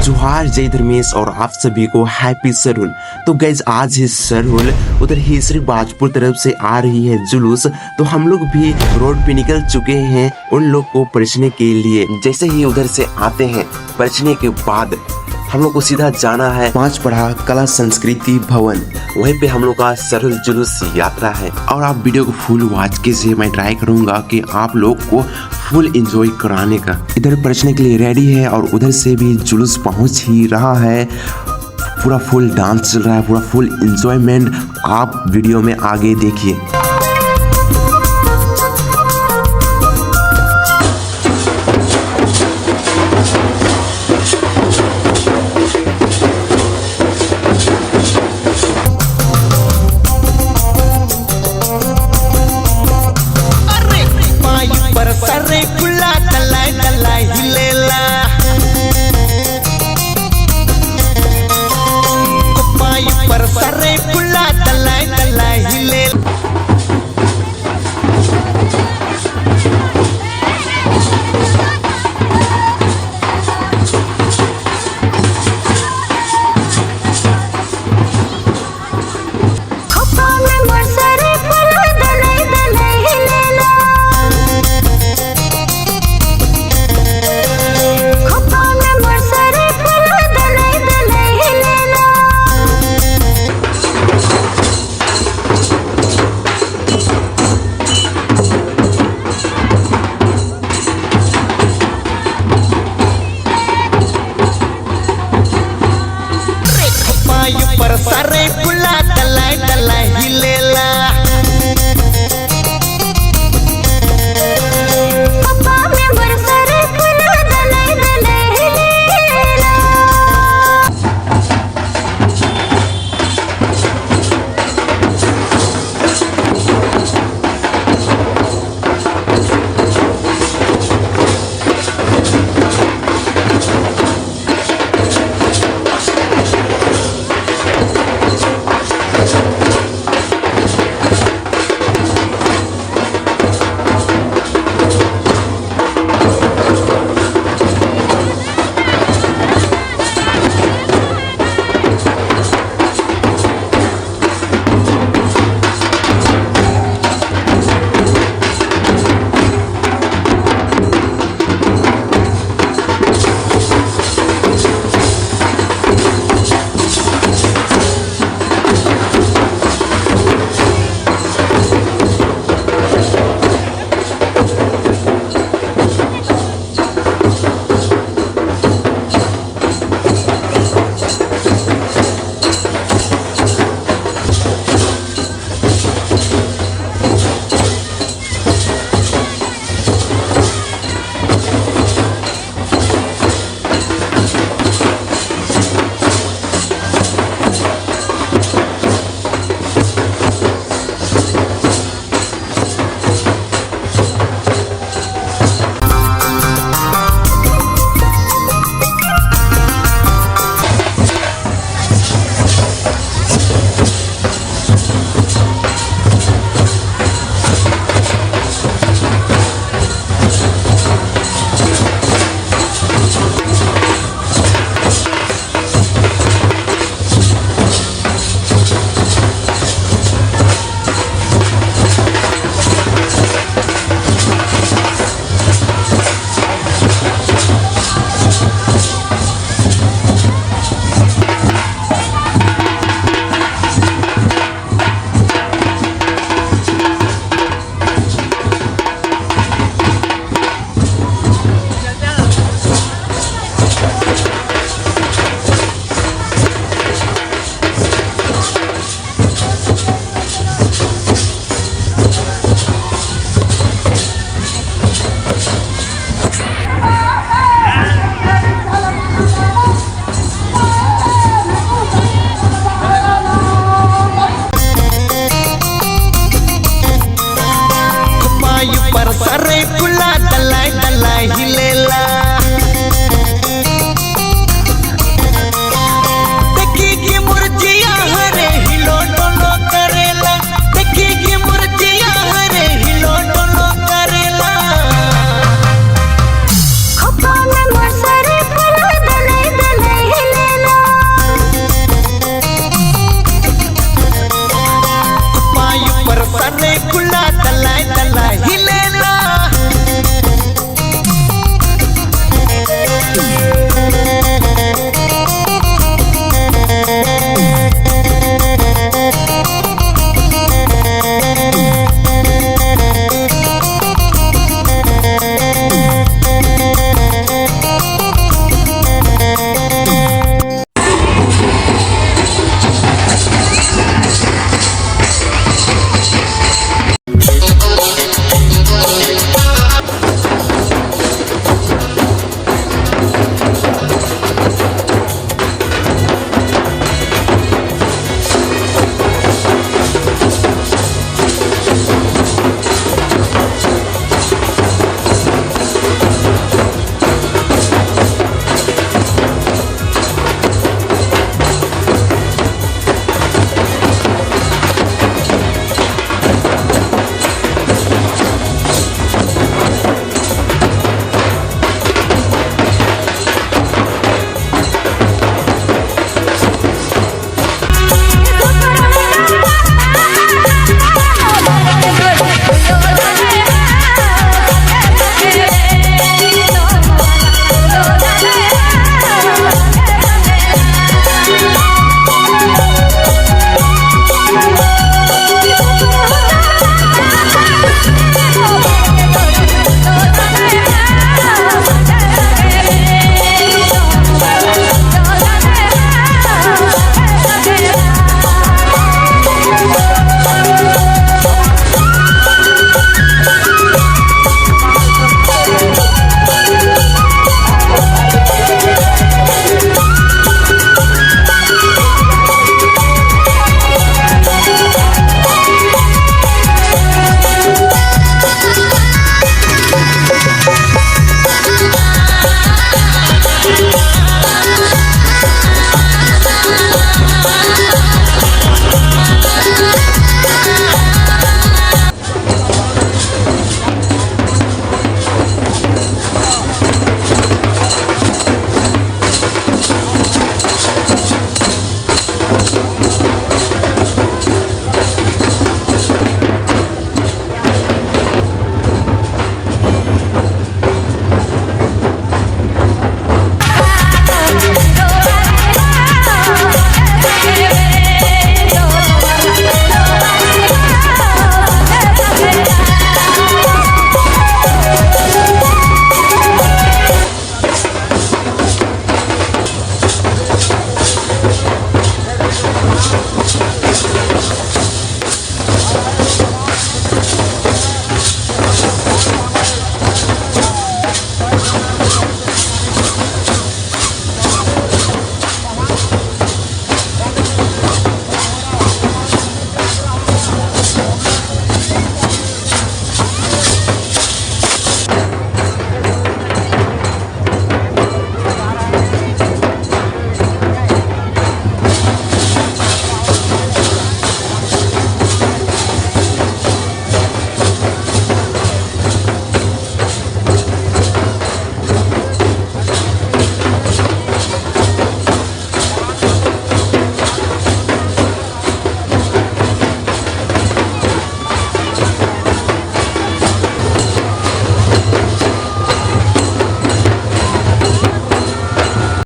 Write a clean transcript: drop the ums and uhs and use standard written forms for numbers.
जोहार जय धर्मेश और आप सभी को हैप्पी सरहुल। तो गैस आज है सरहुल, उधर ही श्री बाजपुर तरफ से आ रही है जुलूस। तो हम लोग भी रोड पे निकल चुके हैं उन लोग को पहुंचने के लिए। जैसे ही उधर से आते हैं पहुंचने के बाद हम लोग को सीधा जाना है 5 पढ़ा कला संस्कृति भवन, वहीं पे हम लोग का सरहुल जुलूस यात्रा है। और आप वीडियो को फुल वॉच कीजिए, मैं ट्राई करूंगा कि आप लोग को फुल एंजॉय कराने का। इधर पहुंचने के लिए रेडी है और उधर से भी जुलूस पहुंच ही रहा है। पूरा फुल डांस चल रहा है, पूरा फुल एंजॉयमेंट। आप वीडियो में आगे देखिए।